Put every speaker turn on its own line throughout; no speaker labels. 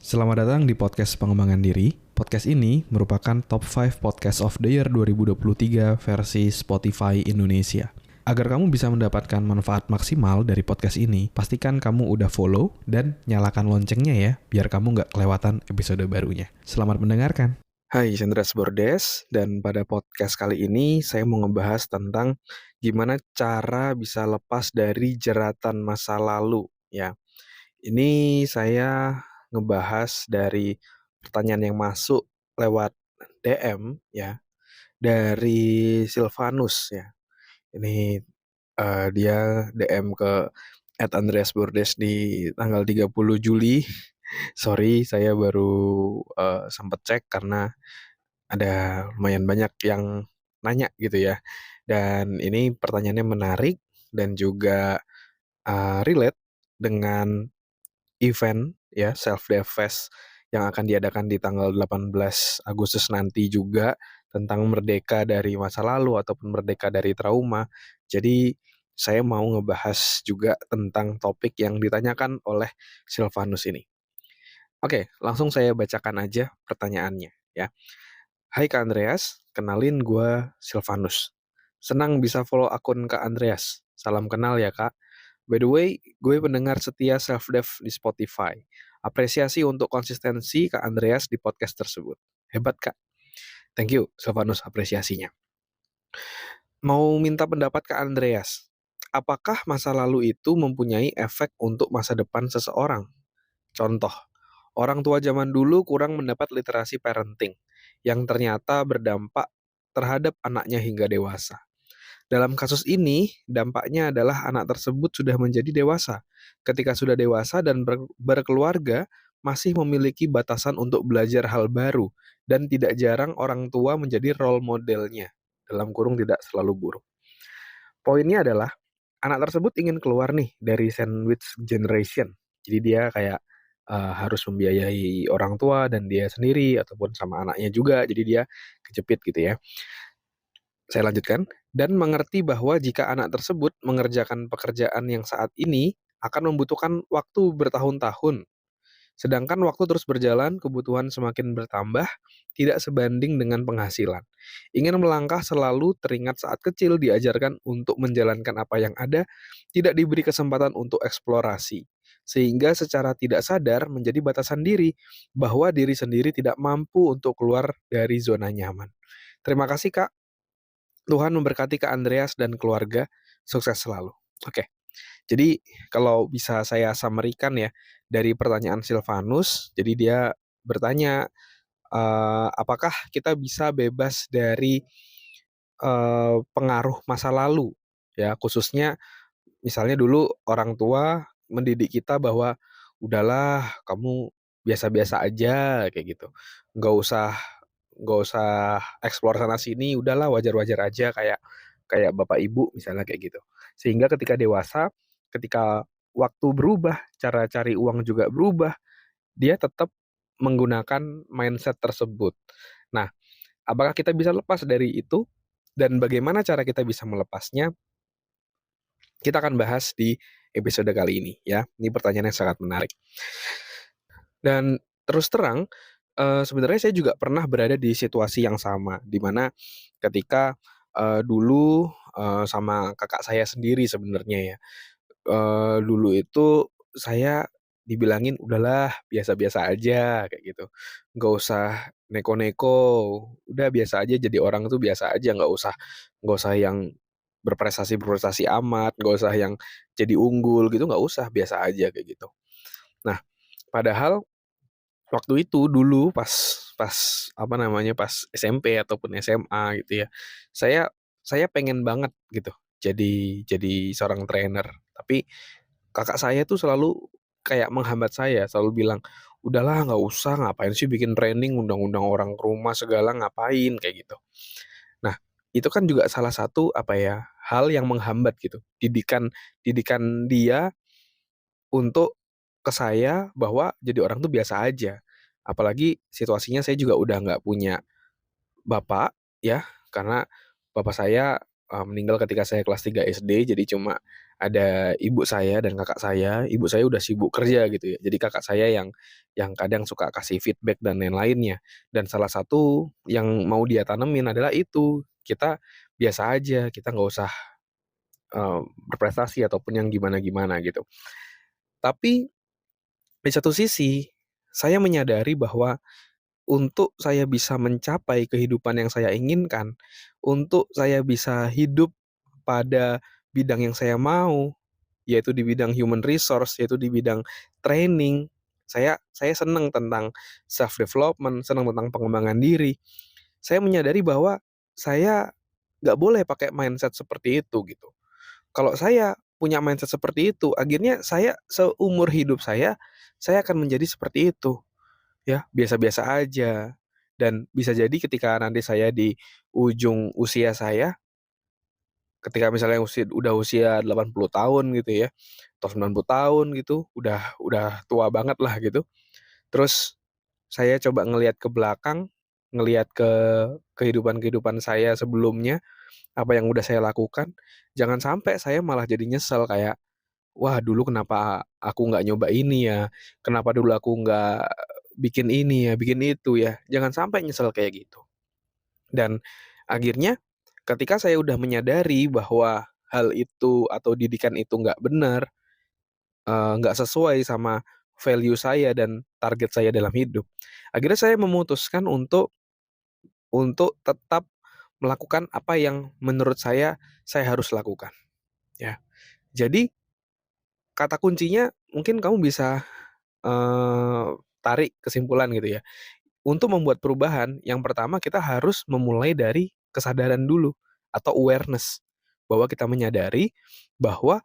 Selamat datang di podcast pengembangan diri. Podcast ini merupakan top 5 podcast of the year 2023 versi Spotify Indonesia. Agar kamu bisa mendapatkan manfaat maksimal dari podcast ini, pastikan kamu udah follow dan nyalakan loncengnya ya, biar kamu nggak kelewatan episode barunya. Selamat mendengarkan. Hai, Chandra Bordes, dan pada podcast kali ini saya mau ngebahas tentang gimana cara bisa lepas dari jeratan masa lalu ya. Ini saya ngebahas dari pertanyaan yang masuk lewat DM ya, dari Silvanus ya. Ini dia DM ke @andreasbordes di tanggal 30 Juli. Sorry, saya baru sempet cek karena ada lumayan banyak yang nanya gitu ya. Dan ini pertanyaannya menarik dan juga relate dengan event ya Self Dev Fest yang akan diadakan di tanggal 18 Agustus nanti juga tentang merdeka dari masa lalu ataupun merdeka dari trauma. Jadi saya mau ngebahas juga tentang topik yang ditanyakan oleh Silvanus ini. Oke, langsung saya bacakan aja pertanyaannya ya. Hai Kak Andreas, kenalin gue Silvanus. Senang bisa follow akun Kak Andreas. Salam kenal ya Kak. By the way, gue pendengar setia self-dev di Spotify. Apresiasi untuk konsistensi Kak Andreas di podcast tersebut. Hebat, Kak. Thank you, Silvanus, apresiasinya. Mau minta pendapat Kak Andreas. Apakah masa lalu itu mempunyai efek untuk masa depan seseorang? Contoh, orang tua zaman dulu kurang mendapat literasi parenting, yang ternyata berdampak terhadap anaknya hingga dewasa. Dalam kasus ini, dampaknya adalah anak tersebut sudah menjadi dewasa. Ketika sudah dewasa dan berkeluarga, masih memiliki batasan untuk belajar hal baru, dan tidak jarang orang tua menjadi role modelnya. Dalam kurung tidak selalu buruk. Poinnya adalah, anak tersebut ingin keluar nih dari sandwich generation. Jadi dia kayak harus membiayai orang tua dan dia sendiri, ataupun sama anaknya juga, jadi dia kejepit gitu ya. Saya lanjutkan, dan mengerti bahwa jika anak tersebut mengerjakan pekerjaan yang saat ini akan membutuhkan waktu bertahun-tahun. Sedangkan waktu terus berjalan, kebutuhan semakin bertambah, tidak sebanding dengan penghasilan. Ingin melangkah selalu teringat saat kecil diajarkan untuk menjalankan apa yang ada, tidak diberi kesempatan untuk eksplorasi. Sehingga secara tidak sadar menjadi batasan diri, bahwa diri sendiri tidak mampu untuk keluar dari zona nyaman. Terima kasih Kak. Tuhan memberkati Kak Andreas dan keluarga, sukses selalu. Oke, jadi kalau bisa saya summary-kan ya, dari pertanyaan Silvanus, jadi dia bertanya, apakah kita bisa bebas dari, pengaruh masa lalu, ya khususnya misalnya dulu orang tua mendidik kita bahwa, "Udahlah kamu biasa-biasa aja," kayak gitu. "Nggak usah nggak usah explore sana sini, udahlah wajar-wajar aja kayak kayak bapak ibu," misalnya kayak gitu. Sehingga ketika dewasa, ketika waktu berubah, cara cari uang juga berubah, dia tetap menggunakan mindset tersebut. Nah, apakah kita bisa lepas dari itu? Dan bagaimana cara kita bisa melepasnya? Kita akan bahas di episode kali ini ya. Ini pertanyaan yang sangat menarik. Dan terus terang, sebenarnya saya juga pernah berada di situasi yang sama, di mana ketika, dulu, sama kakak saya sendiri sebenarnya ya, dulu itu saya dibilangin, "Udahlah biasa-biasa aja," kayak gitu. "Nggak usah neko-neko, udah biasa aja jadi orang tuh biasa aja, nggak usah yang berprestasi-berprestasi amat, nggak usah yang jadi unggul gitu, nggak usah, biasa aja," kayak gitu. Nah, padahal waktu itu dulu pas pas apa namanya, pas SMP ataupun SMA gitu ya, saya saya pengen banget gitu jadi seorang trainer. Tapi kakak saya tuh selalu kayak menghambat saya, selalu bilang, "Udahlah nggak usah, ngapain sih bikin training, undang-undang orang ke rumah segala, ngapain?" Kayak gitu. Nah, itu kan juga salah satu apa ya, hal yang menghambat gitu, didikan didikan dia untuk ke saya bahwa jadi orang tuh biasa aja. Apalagi situasinya saya juga udah nggak punya bapak ya, karena bapak saya, meninggal ketika saya kelas 3 SD, jadi cuma ada ibu saya dan kakak saya. Ibu saya udah sibuk kerja gitu ya. Jadi kakak saya yang kadang suka kasih feedback dan lain-lainnya. Dan salah satu yang mau dia tanemin adalah itu, kita biasa aja, kita nggak usah berprestasi ataupun yang gimana-gimana gitu. Tapi di satu sisi, saya menyadari bahwa untuk saya bisa mencapai kehidupan yang saya inginkan, untuk saya bisa hidup pada bidang yang saya mau, yaitu di bidang human resource, yaitu di bidang training. Saya senang tentang self development, senang tentang pengembangan diri. Saya menyadari bahwa saya nggak boleh pakai mindset seperti itu gitu. Kalau saya punya mindset seperti itu, akhirnya saya seumur hidup saya akan menjadi seperti itu, ya, biasa-biasa aja. Dan bisa jadi ketika nanti saya di ujung usia saya, ketika misalnya udah usia 80 tahun gitu ya, atau 90 tahun gitu, udah tua banget lah gitu. Terus saya coba ngelihat ke belakang, ngelihat ke kehidupan-kehidupan saya sebelumnya, apa yang udah saya lakukan, jangan sampai saya malah jadi nyesel kayak, "Wah, dulu kenapa aku nggak nyoba ini ya? Kenapa dulu aku nggak bikin ini ya, bikin itu ya?" Jangan sampai nyesel kayak gitu. Dan akhirnya ketika saya udah menyadari bahwa hal itu atau didikan itu nggak benar, nggak sesuai sama value saya dan target saya dalam hidup, akhirnya saya memutuskan untuk tetap melakukan apa yang menurut saya harus lakukan, ya. Jadi kata kuncinya mungkin kamu bisa, eee, tarik kesimpulan gitu ya. Untuk membuat perubahan, yang pertama kita harus memulai dari kesadaran dulu atau awareness, bahwa kita menyadari bahwa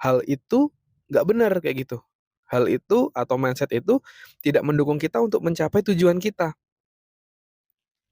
hal itu nggak benar kayak gitu. Hal itu atau mindset itu tidak mendukung kita untuk mencapai tujuan kita.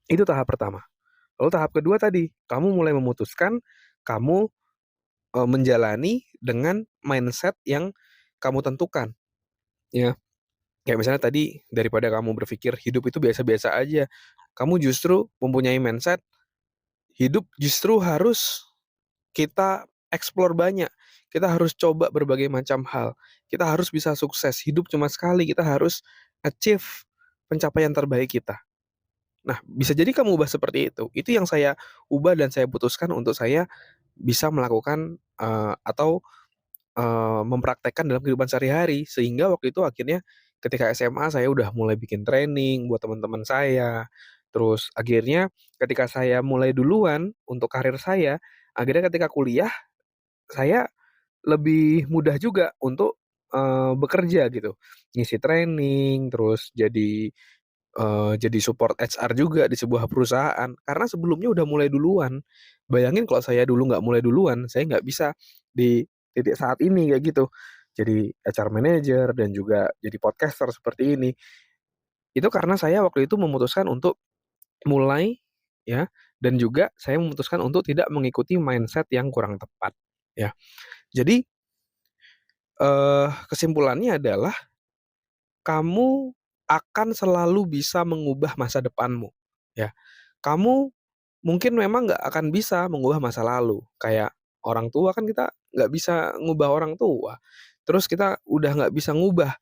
Itu tahap pertama. Lalu tahap kedua tadi, kamu mulai memutuskan kamu, menjalani dengan mindset yang kamu tentukan, ya. Kayak misalnya tadi, daripada kamu berpikir hidup itu biasa-biasa aja, kamu justru mempunyai mindset, hidup justru harus kita explore banyak, kita harus coba berbagai macam hal, kita harus bisa sukses, hidup cuma sekali, kita harus achieve pencapaian terbaik kita. Nah, bisa jadi kamu ubah seperti itu yang saya ubah dan saya putuskan untuk saya bisa melakukan, mempraktekkan dalam kehidupan sehari-hari. Sehingga waktu itu akhirnya ketika SMA saya udah mulai bikin training buat teman-teman saya, terus akhirnya ketika saya mulai duluan untuk karir saya, akhirnya ketika kuliah saya lebih mudah juga untuk, bekerja gitu, ngisi training, terus jadi support HR juga di sebuah perusahaan, karena sebelumnya udah mulai duluan. Bayangin kalau saya dulu nggak mulai duluan, saya nggak bisa di titik saat ini kayak gitu. Jadi HR manager dan juga jadi podcaster seperti ini. Itu karena saya waktu itu memutuskan untuk mulai ya, dan juga saya memutuskan untuk tidak mengikuti mindset yang kurang tepat, ya. Jadi, kesimpulannya adalah kamu akan selalu bisa mengubah masa depanmu, ya. Kamu mungkin memang nggak akan bisa mengubah masa lalu, kayak orang tua kan kita nggak bisa ngubah orang tua, terus kita udah nggak bisa ngubah,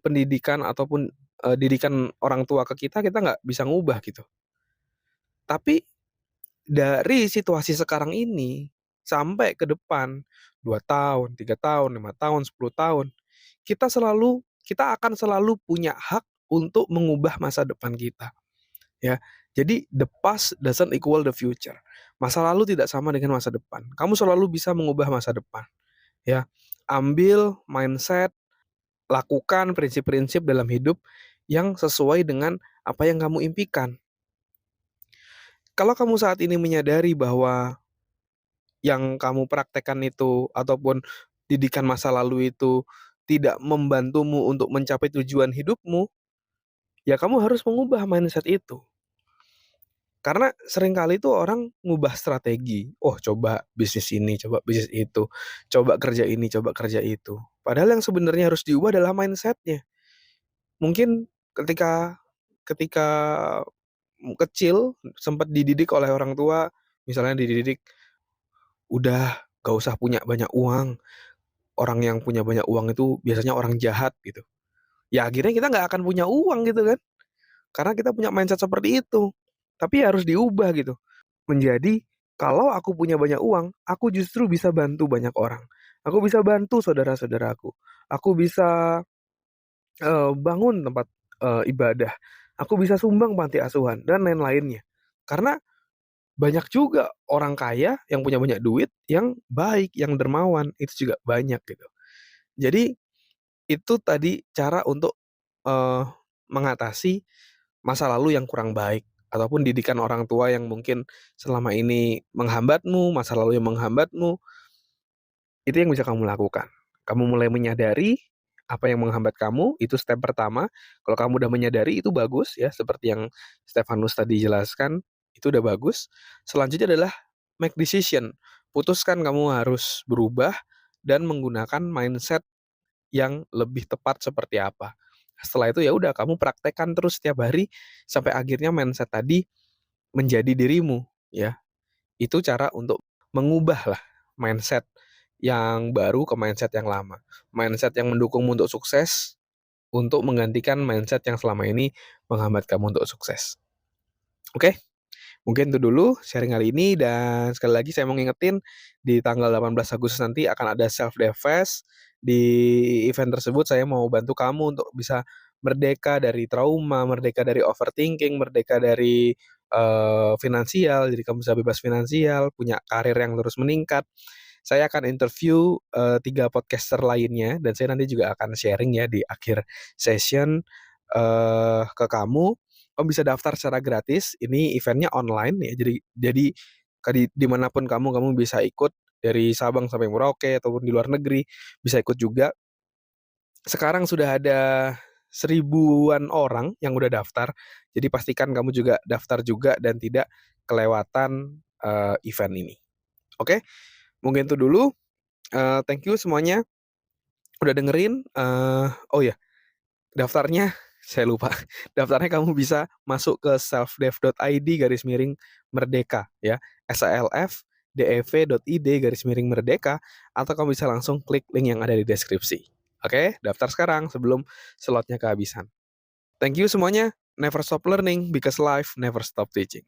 pendidikan ataupun, didikan orang tua ke kita nggak bisa ngubah gitu. Tapi dari situasi sekarang ini, sampai ke depan, 2 tahun, 3 tahun, 5 tahun, 10 tahun, kita akan selalu punya hak untuk mengubah masa depan kita, ya. Jadi the past doesn't equal the future. Masa lalu tidak sama dengan masa depan. Kamu selalu bisa mengubah masa depan, ya. Ambil mindset, lakukan prinsip-prinsip dalam hidup yang sesuai dengan apa yang kamu impikan. Kalau kamu saat ini menyadari bahwa yang kamu praktekkan itu ataupun didikan masa lalu itu tidak membantumu untuk mencapai tujuan hidupmu, ya kamu harus mengubah mindset itu. Karena seringkali tuh orang ngubah strategi, "Oh, coba bisnis ini, coba bisnis itu, coba kerja ini, coba kerja itu." Padahal yang sebenarnya harus diubah adalah mindset-nya. Mungkin ketika ketika, kecil sempat dididik oleh orang tua, misalnya dididik, "Udah gak usah punya banyak uang. Orang yang punya banyak uang itu biasanya orang jahat gitu. Ya akhirnya kita nggak akan punya uang gitu kan. Karena kita punya mindset seperti itu. Tapi harus diubah gitu. Menjadi kalau aku punya banyak uang, aku justru bisa bantu banyak orang. Aku bisa bantu saudara-saudaraku. Aku bisa bangun tempat ibadah. Aku bisa sumbang panti asuhan dan lain-lainnya. Karena banyak juga orang kaya yang punya banyak duit, yang baik, yang dermawan, itu juga banyak gitu. Jadi itu tadi cara untuk eee, mengatasi masa lalu yang kurang baik, ataupun didikan orang tua yang mungkin selama ini menghambatmu, masa lalu yang menghambatmu, itu yang bisa kamu lakukan. Kamu mulai menyadari apa yang menghambat kamu, itu step pertama. Kalau kamu udah menyadari itu bagus ya, seperti yang Stefanus tadi jelaskan, itu udah bagus. Selanjutnya adalah make decision. Putuskan kamu harus berubah dan menggunakan mindset yang lebih tepat seperti apa. Setelah itu ya udah kamu praktekkan terus setiap hari sampai akhirnya mindset tadi menjadi dirimu ya. Itu cara untuk mengubahlah mindset yang baru ke mindset yang lama. Mindset yang mendukungmu untuk sukses, untuk menggantikan mindset yang selama ini menghambat kamu untuk sukses. Oke? Mungkin itu dulu sharing kali ini, dan sekali lagi saya mau ngingetin di tanggal 18 Agustus nanti akan ada Self Dev Fest. Di event tersebut saya mau bantu kamu untuk bisa merdeka dari trauma, merdeka dari overthinking, merdeka dari finansial, jadi kamu bisa bebas finansial, punya karir yang terus meningkat. Saya akan interview 3 podcaster lainnya, dan saya nanti juga akan sharing ya di akhir session ke kamu. Kamu bisa daftar secara gratis. Ini eventnya online ya. Jadi dimanapun kamu bisa ikut, dari Sabang sampai Merauke ataupun di luar negeri bisa ikut juga. Sekarang sudah ada 1.000-an orang yang udah daftar. Jadi pastikan kamu juga daftar juga dan tidak kelewatan event ini. Oke, mungkin itu dulu. Thank you semuanya udah dengerin. Oh ya, daftarnya saya lupa. Daftarnya kamu bisa masuk ke selfdev.id/merdeka ya. selfdev.id/merdeka, atau kamu bisa langsung klik link yang ada di deskripsi. Oke, daftar sekarang sebelum slotnya kehabisan. Thank you semuanya. Never stop learning because life never stop teaching.